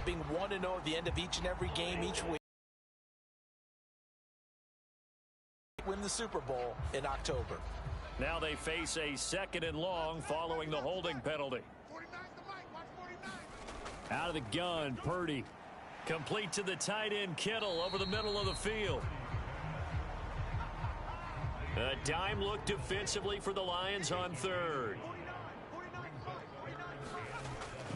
about being 1-0 at the end of each and every game each week. Win the Super Bowl in October. Now they face a 2nd and long following the holding penalty. Out of the gun, Purdy. Complete to the tight end, Kittle, over the middle of the field. A dime look defensively for the Lions on 3rd.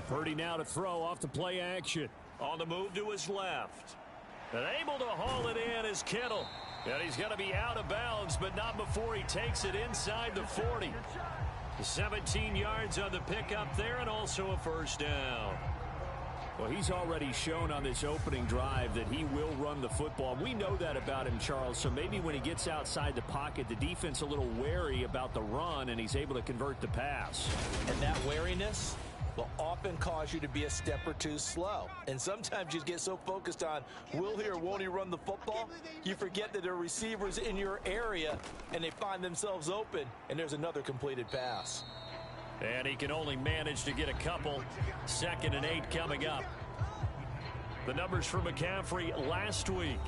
Purdy now to throw off the play action. On the move to his left. And able to haul it in is Kittle. And he's going to be out of bounds, but not before he takes it inside the 40. 17 yards on the pickup there, and also a first down. Well, he's already shown on this opening drive that he will run the football. We know that about him, Charles, so maybe when he gets outside the pocket, the defense a little wary about the run, and he's able to convert the pass. And that wariness will often cause you to be a step or two slow. And sometimes you get so focused on will he or won't he run the football, you forget that there are receivers in your area, and they find themselves open, and there's another completed pass. And he can only manage to get a couple. 2nd and 8 coming up. The numbers for McCaffrey last week.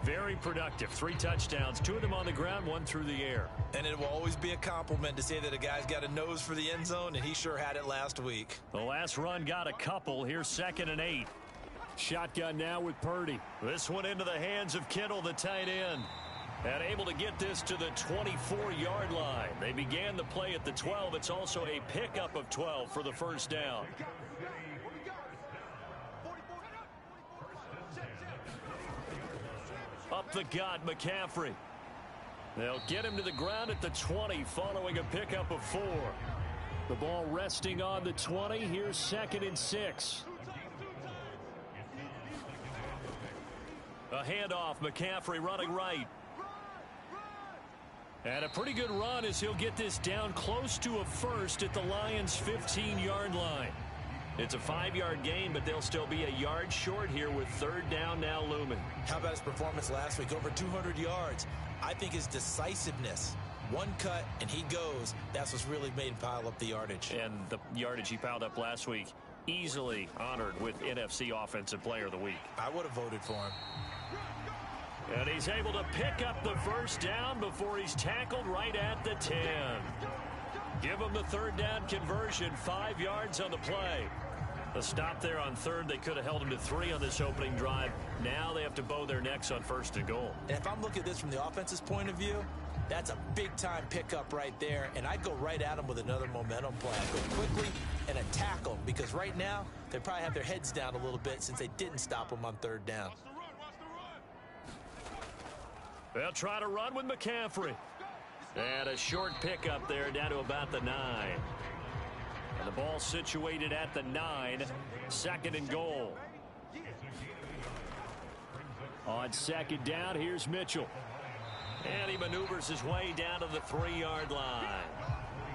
Very productive. 3 touchdowns, 2 of them on the ground, 1 through the air. And it will always be a compliment to say that a guy's got a nose for the end zone, and he sure had it last week. The last run got a couple. Here's 2nd and 8. Shotgun now with Purdy. This one into the hands of Kittle, the tight end. And able to get this to the 24-yard line. They began the play at the 12. It's also a pickup of 12 for the first down. Up the gut, McCaffrey. They'll get him to the ground at the 20 following a pickup of 4. The ball resting on the 20. Here's 2nd and 6. A handoff, McCaffrey running right. And a pretty good run as he'll get this down close to a first at the Lions' 15-yard line. It's a 5-yard gain, but they'll still be a yard short here with 3rd down now looming. How about his performance last week? Over 200 yards. I think his decisiveness. One cut, and he goes. That's what's really made him pile up the yardage. And the yardage he piled up last week, easily honored with NFC Offensive Player of the Week. I would have voted for him. And he's able to pick up the first down before he's tackled right at the 10. Give him the 3rd down conversion, 5 yards on the play. The stop there on 3rd, they could have held him to 3 on this opening drive. Now they have to bow their necks on 1st and goal. And if I'm looking at this from the offense's point of view, that's a big-time pickup right there. And I'd go right at him with another momentum play. I'd go quickly and attack them, because right now they probably have their heads down a little bit since they didn't stop them on 3rd down. They'll try to run with McCaffrey. And a short pickup there down to about the 9. And the ball situated at the 9. 2nd and goal. On 2nd down, here's Mitchell. And he maneuvers his way down to the 3-yard line.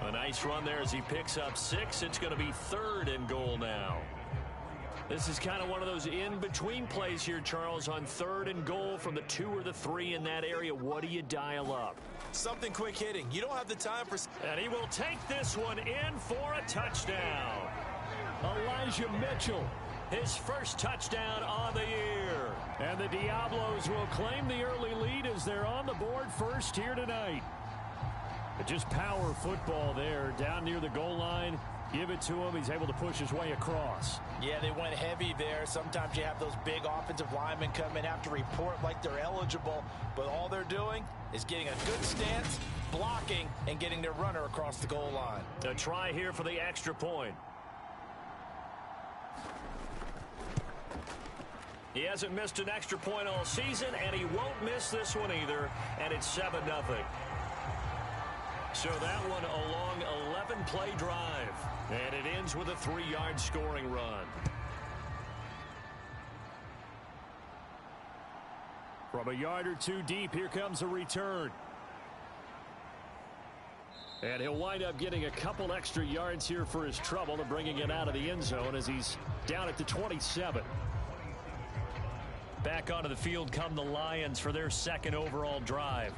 A nice run there as he picks up 6. It's going to be 3rd and goal now. This is kind of one of those in-between plays here, Charles, on 3rd and goal from the 2 or the 3 in that area. What do you dial up? Something quick hitting. You don't have the time for... And he will take this one in for a touchdown. Elijah Mitchell, his first touchdown on the year. And the Diablos will claim the early lead as they're on the board first here tonight. But just power football there down near the goal line. Give it to him. He's able to push his way across. Yeah, they went heavy there. Sometimes you have those big offensive linemen come in, have to report like they're eligible, but all they're doing is getting a good stance, blocking, and getting their runner across the goal line. A try here for the extra point. He hasn't missed an extra point all season, and he won't miss this one either, and it's 7-0. So that one a long 11-play drive. And it ends with a 3-yard scoring run. From a yard or 2 deep, here comes a return. And he'll wind up getting a couple extra yards here for his trouble and bringing it out of the end zone as he's down at the 27. Back onto the field come the Lions for their 2nd overall drive.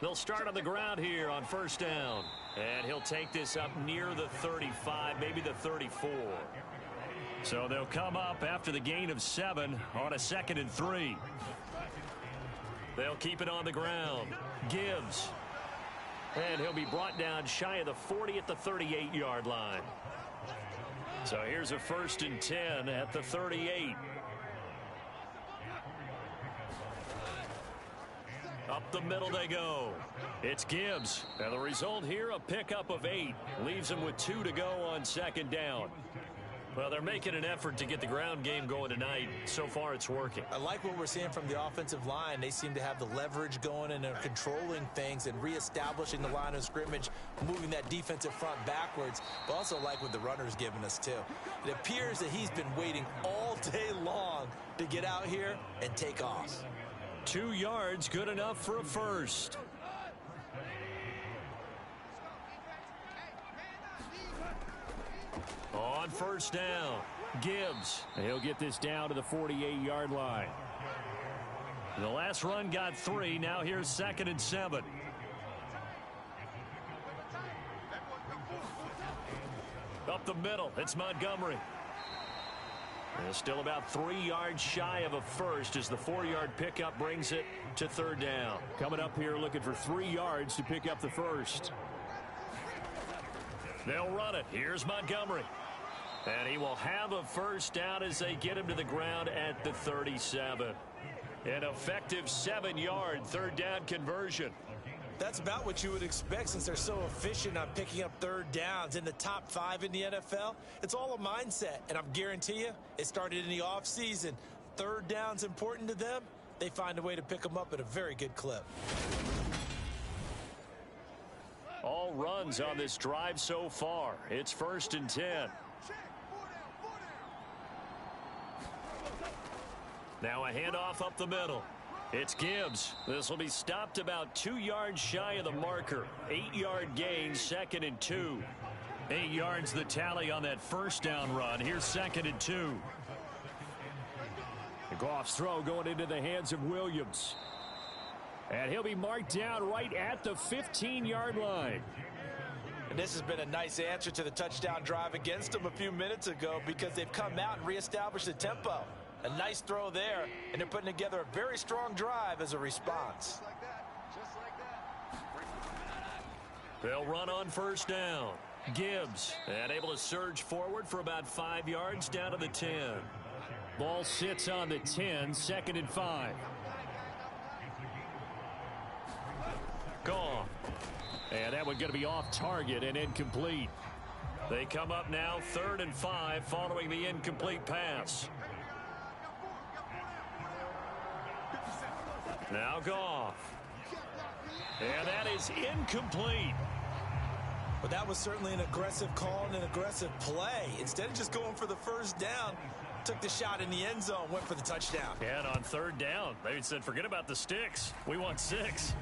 They'll start on the ground here on first down. And he'll take this up near the 35, maybe the 34. So they'll come up after the gain of 7 on a 2nd and 3. They'll keep it on the ground. Gibbs. And he'll be brought down shy of the 40 at the 38-yard line. So here's a 1st and 10 at the 38. Up the middle they go. It's Gibbs. And the result here, a pickup of 8. Leaves them with 2 to go on 2nd down. Well, they're making an effort to get the ground game going tonight. So far, it's working. I like what we're seeing from the offensive line. They seem to have the leverage going and are controlling things and reestablishing the line of scrimmage, moving that defensive front backwards. But also like what the runner's giving us, too. It appears that he's been waiting all day long to get out here and take off. 2 yards, good enough for a first. On first down, Gibbs. He'll get this down to the 48-yard line. The last run got 3. Now here's 2nd and 7. Up the middle, it's Montgomery. And still about 3 yards shy of a first as the 4-yard pickup brings it to 3rd down. Coming up here looking for 3 yards to pick up the first. They'll run it. Here's Montgomery. And he will have a first down as they get him to the ground at the 37. An effective 7-yard 3rd down conversion. That's about what you would expect since they're so efficient on picking up 3rd downs in the top 5 in the NFL. It's all a mindset, and I guarantee you it started in the offseason. 3rd down's important to them. They find a way to pick them up at a very good clip. All runs on this drive so far. It's 1st and 10. Now a handoff up the middle. It's Gibbs. This will be stopped about 2 yards shy of the marker. 8-yard gain, 2nd and 2. 8 yards the tally on that first down run. Here's 2nd and 2. The Goff's throw going into the hands of Williams. And he'll be marked down right at the 15-yard line. And this has been a nice answer to the touchdown drive against them a few minutes ago because they've come out and reestablished the tempo. A nice throw there, and they're putting together a very strong drive as a response. They'll run on first down. Gibbs, and able to surge forward for about 5 yards down to the 10. Ball sits on the 10, 2nd and 5. Gone. And that one going to be off target and incomplete. They come up now 3rd and 5 following the incomplete pass. Now Goff. And that is incomplete. But that was certainly an aggressive call and an aggressive play. Instead of just going for the first down, took the shot in the end zone, went for the touchdown. And on 3rd down, they said, forget about the sticks. We want 6.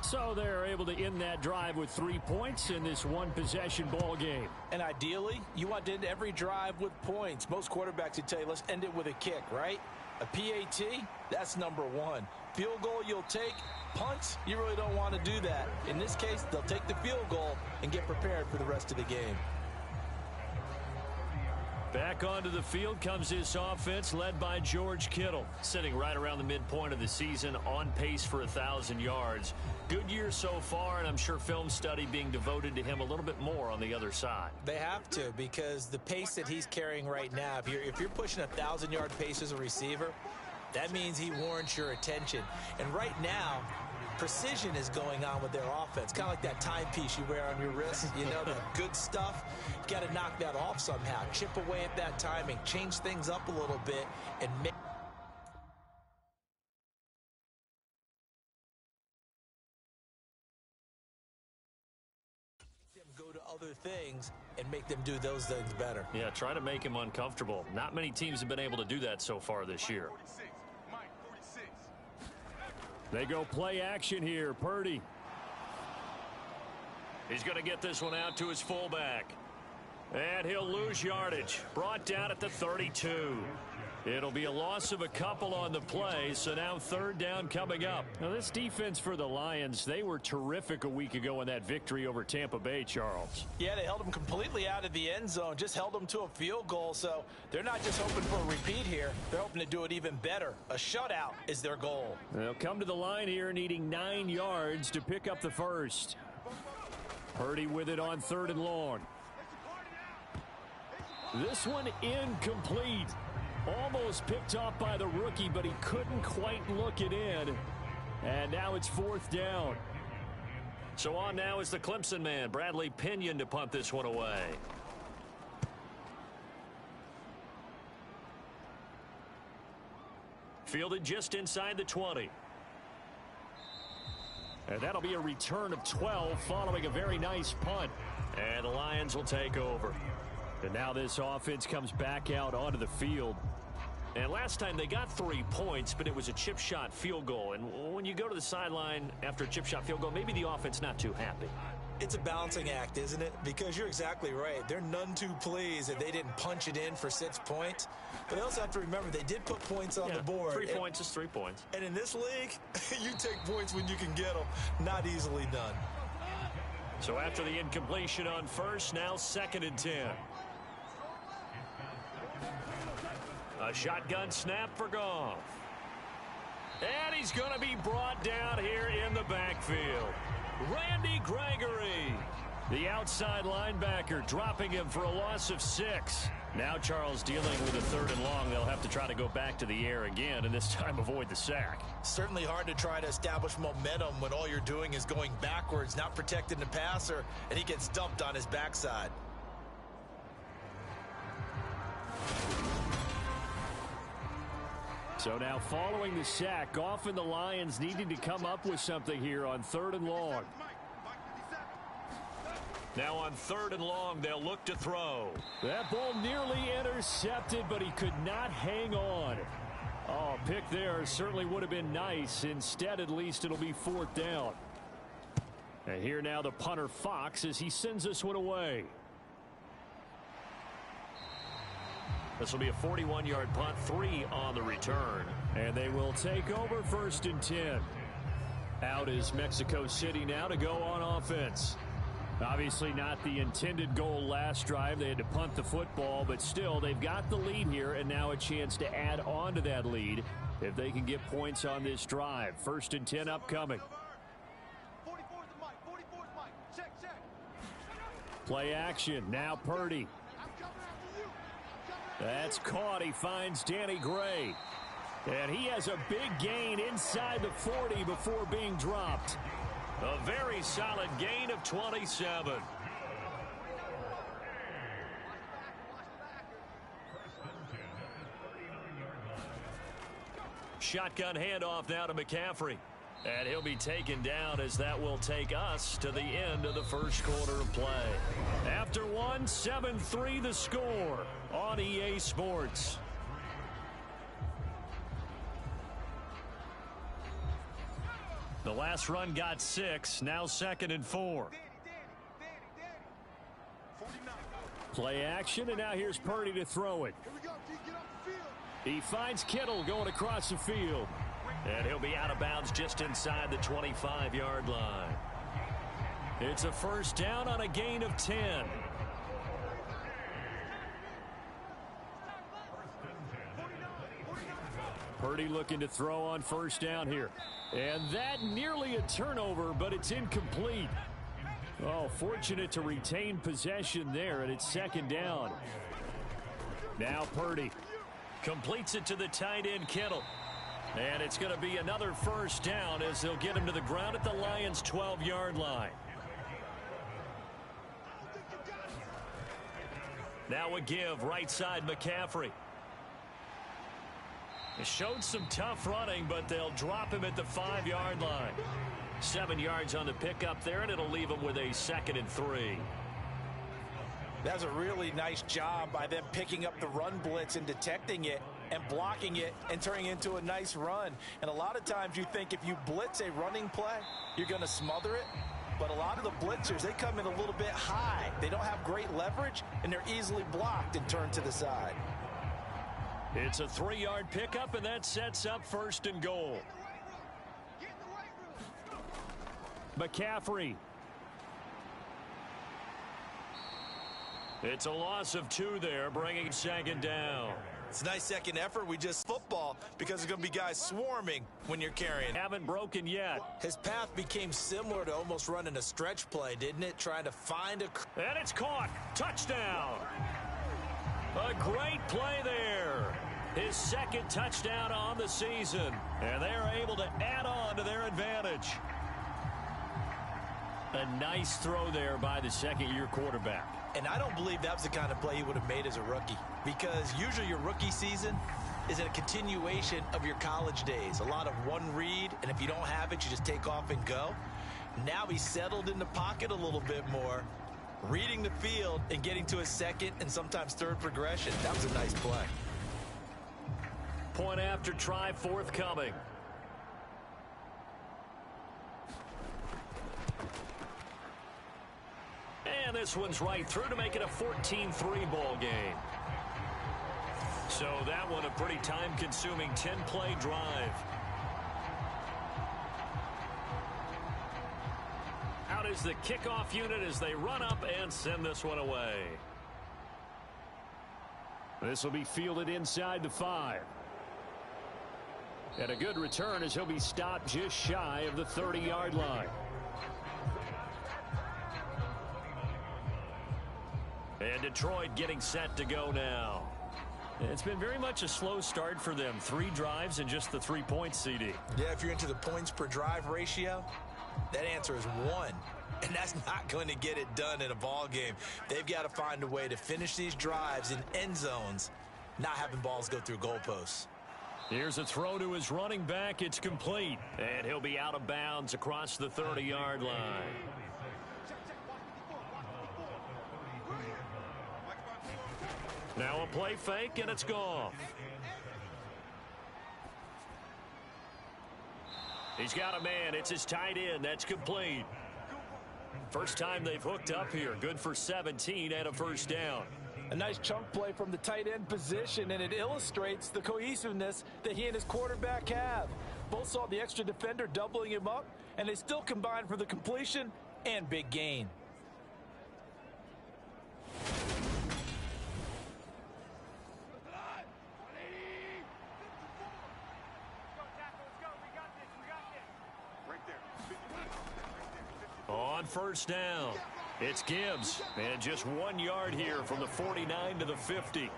So they're able to end that drive with 3 points in this one-possession ball game. And ideally, you want to end every drive with points. Most quarterbacks would tell you, let's end it with a kick, right? A PAT, that's number 1. Field goal you'll take. Punts, you really don't want to do that. In this case, they'll take the field goal and get prepared for the rest of the game. Back onto the field comes this offense led by George Kittle, sitting right around the midpoint of the season, on pace for 1,000 yards. Good year so far, and I'm sure film study being devoted to him a little bit more on the other side. They have to, because the pace that he's carrying right now, if you're pushing 1,000-yard pace as a receiver, that means he warrants your attention. And right now, precision is going on with their offense. Kind of like that timepiece you wear on your wrist. You know, the good stuff. You got to knock that off somehow. Chip away at that timing. Change things up a little bit and make them go to other things and make them do those things better. Yeah, try to make him uncomfortable. Not many teams have been able to do that so far this year. They go play action here. Purdy. He's going to get this one out to his fullback. And he'll lose yardage. Brought down at the 32. It'll be a loss of a couple on the play, so now third down coming up. Now this defense for the Lions, they were terrific a week ago in that victory over Tampa Bay, Charles. Yeah, they held them completely out of the end zone, just held them to a field goal, so they're not just hoping for a repeat here. They're hoping to do it even better. A shutout is their goal. They'll come to the line here needing 9 yards to pick up the first. Purdy with it on 3rd and long. This one incomplete. Almost picked off by the rookie, but he couldn't quite look it in. And now it's 4th down. So on now is the Clemson man, Bradley Pinion, to punt this one away. Fielded just inside the 20. And that'll be a return of 12 following a very nice punt. And the Lions will take over. And now this offense comes back out onto the field. And last time they got 3 points, but it was a chip shot field goal. And when you go to the sideline after a chip shot field goal, maybe the offense not too happy. It's a balancing act, isn't it? Because you're exactly right. They're none too pleased that they didn't punch it in for 6 points. But they also have to remember they did put points on the board. 3 points is 3 points. And in this league, you take points when you can get them. Not easily done. So after the incompletion on first, now 2nd and 10. A shotgun snap for Goff. And he's going to be brought down here in the backfield. Randy Gregory, the outside linebacker, dropping him for a loss of 6. Now Charles dealing with a 3rd and long. They'll have to try to go back to the air again, and this time avoid the sack. Certainly hard to try to establish momentum when all you're doing is going backwards, not protecting the passer, and he gets dumped on his backside. So now following the sack, Goff and the Lions needing to come up with something here on 3rd and long. Now on 3rd and long, they'll look to throw. That ball nearly intercepted, but he could not hang on. Oh, pick there certainly would have been nice. Instead, at least, it'll be 4th down. And here now the punter, Fox, as he sends this one away. This will be a 41-yard punt, 3 on the return. And they will take over 1st and 10. Out is Mexico City now to go on offense. Obviously not the intended goal last drive. They had to punt the football, but still they've got the lead here and now a chance to add on to that lead if they can get points on this drive. 1st and 10 upcoming. Play action. Now Purdy. That's caught. He finds Danny Gray. And he has a big gain inside the 40 before being dropped. A very solid gain of 27. Shotgun handoff now to McCaffrey. And he'll be taken down as that will take us to the end of the first quarter of play. After one, 7-3 the score on EA Sports. The last run got 6, now 2nd and 4. Play action, and now here's Purdy to throw it. He finds Kittle going across the field. And he'll be out of bounds just inside the 25-yard line. It's a 1st down on a gain of 10. Purdy looking to throw on 1st down here. And that nearly a turnover, but it's incomplete. Oh, fortunate to retain possession there, and it's 2nd down. Now Purdy completes it to the tight end Kittle. And it's going to be another 1st down as they'll get him to the ground at the Lions' 12-yard line. Now a give, right side McCaffrey. It showed some tough running, but they'll drop him at the 5-yard line. 7 yards on the pickup there, and it'll leave him with a 2nd and 3. That's a really nice job by them picking up the run blitz and detecting it and blocking it and turning it into a nice run. And a lot of times you think if you blitz a running play, you're going to smother it. but a lot of the blitzers, they come in a little bit high. They don't have great leverage, and they're easily blocked and turned to the side. It's a 3-yard pickup, and that sets up 1st and goal. McCaffrey. It's a loss of 2 there, bringing 2nd down. It's a nice second effort. We just football because there's going to be guys swarming when you're carrying. Haven't broken yet. His path became similar to almost running a stretch play, didn't it? Trying to find a... And it's caught. Touchdown. A great play there. His 2nd touchdown on the season. And they're able to add on to their advantage. A nice throw there by the 2nd-year quarterback. And I don't believe that was the kind of play he would have made as a rookie, because usually your rookie season is a continuation of your college days. A lot of one read, and if you don't have it, you just take off and go. Now he's settled in the pocket a little bit more, reading the field and getting to his 2nd and sometimes 3rd progression. That was a nice play. Point after try forthcoming. And this one's right through to make it a 14-3 ball game. So that one a pretty time-consuming 10-play drive. Out is the kickoff unit as they run up and send this one away. This will be fielded inside the 5. And a good return as he'll be stopped just shy of the 30-yard line. And Detroit getting set to go now. It's been very much a slow start for them. 3 drives and just the 3 points, CD. Yeah, if you're into the points per drive ratio, that answer is 1. And that's not going to get it done in a ball game. They've got to find a way to finish these drives in end zones, not having balls go through goalposts. Here's a throw to his running back. It's complete. And he'll be out of bounds across the 30-yard line. Now a play fake, and it's gone. He's got a man. It's his tight end. That's complete. First time they've hooked up here. Good for 17 and a 1st down. A nice chunk play from the tight end position, and it illustrates the cohesiveness that he and his quarterback have. Both saw the extra defender doubling him up, and they still combined for the completion and big gain. On 1st down, it's Gibbs, and just 1 yard here from the 49 to the 50.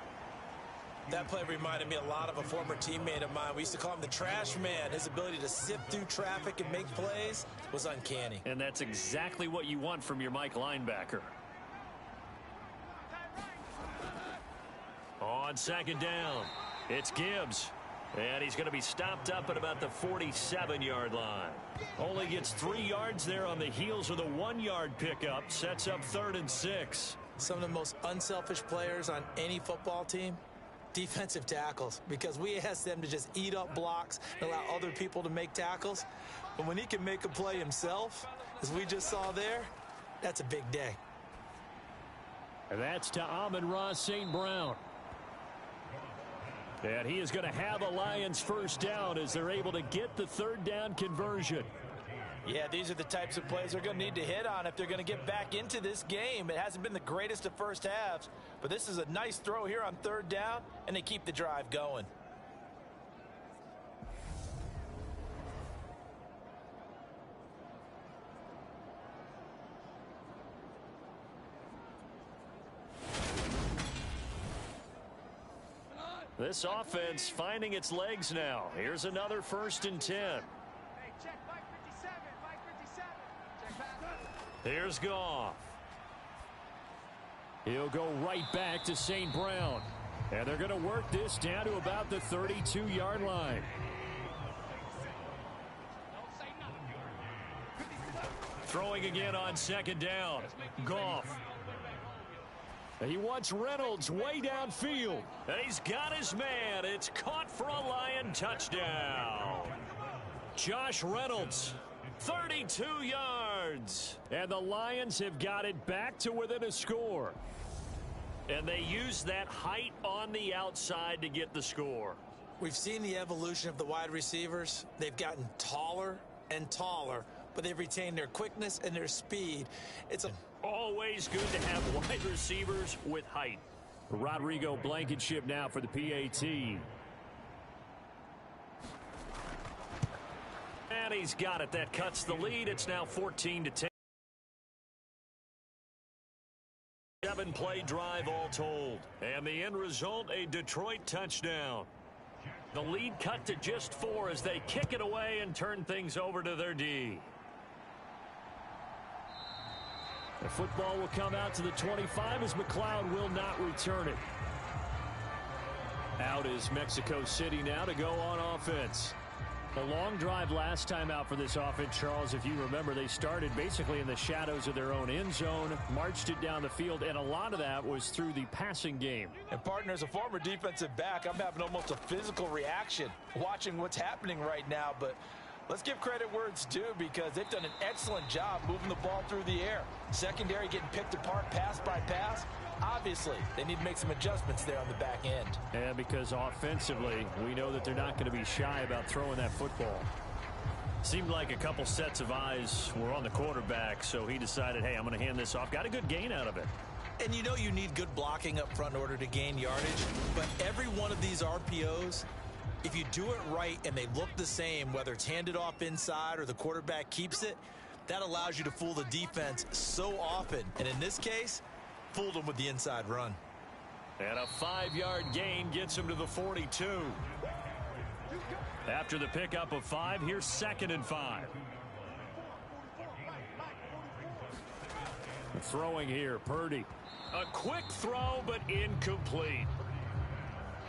That play reminded me a lot of a former teammate of mine. We used to call him the trash man. His ability to sift through traffic and make plays was uncanny. And that's exactly what you want from your Mike linebacker. On 2nd down, it's Gibbs. And he's going to be stopped up at about the 47-yard line. Only gets 3 yards there on the heels of the 1-yard pickup. Sets up 3rd and 6. Some of the most unselfish players on any football team, defensive tackles, because we ask them to just eat up blocks and allow other people to make tackles. But when he can make a play himself, as we just saw there, that's a big day. And that's to Amon-Ra St. Brown. And he is going to have a Lions 1st down as they're able to get the 3rd down conversion. Yeah, these are the types of plays they're going to need to hit on if they're going to get back into this game. It hasn't been the greatest of first halves, but this is a nice throw here on 3rd down, and they keep the drive going. This offense finding its legs now. Here's another 1st and 10. Here's Goff. He'll go right back to St. Brown. And they're going to work this down to about the 32-yard line. Throwing again on 2nd down. Goff. He wants Reynolds way downfield. And he's got his man. It's caught for a Lion touchdown. Josh Reynolds, 32 yards. yards. And the Lions have got it back to within a score. And they use that height on the outside to get the score. We've seen the evolution of the wide receivers. They've gotten taller and taller, but they've retained their quickness and their speed. It's always good to have wide receivers with height. Rodrigo Blankenship now for the PAT. And he's got it. That cuts the lead. It's now 14-10. 7-play drive all told. And the end result, a Detroit touchdown. The lead cut to just 4 as they kick it away and turn things over to their D. The football will come out to the 25 as McLeod will not return it. Out is Mexico City now to go on offense. A long drive last time out for this offense, Charles. If you remember, they started basically in the shadows of their own end zone, marched it down the field, and a lot of that was through the passing game. And partner, as a former defensive back, I'm having almost a physical reaction watching what's happening right now. But let's give credit where it's due because they've done an excellent job moving the ball through the air. Secondary getting picked apart pass by pass. Obviously, they need to make some adjustments there on the back end. And because offensively, we know that they're not going to be shy about throwing that football. Seemed like a couple sets of eyes were on the quarterback, so he decided, hey, I'm going to hand this off. Got a good gain out of it. And you know you need good blocking up front in order to gain yardage, but every one of these RPOs, if you do it right and they look the same, whether it's handed off inside or the quarterback keeps it, that allows you to fool the defense so often. And in this case, fooled them with the inside run. And a 5-yard gain gets him to the 42. After the pickup of 5, here's 2nd and 5. Throwing here, Purdy. A quick throw, but incomplete.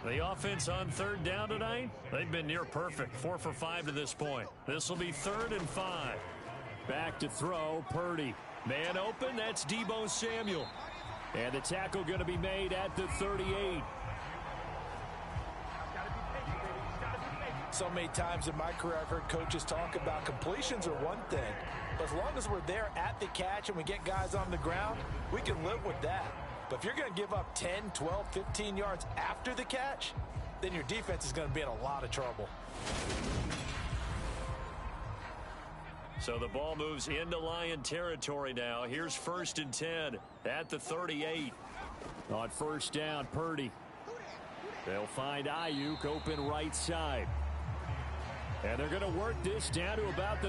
The offense on 3rd down tonight, they've been near perfect. 4 for 5 to this point. This will be 3rd and 5. Back to throw, Purdy. Man open, that's Deebo Samuel. And the tackle going to be made at the 38. So many times in my career I've heard coaches talk about completions are one thing, but as long as we're there at the catch and we get guys on the ground, we can live with that. But if you're going to give up 10, 12, 15 yards after the catch, then your defense is going to be in a lot of trouble. So the ball moves into Lion territory now. Here's 1st and 10 at the 38. On 1st down, Purdy. They'll find Ayuk open right side. And they're going to work this down to about the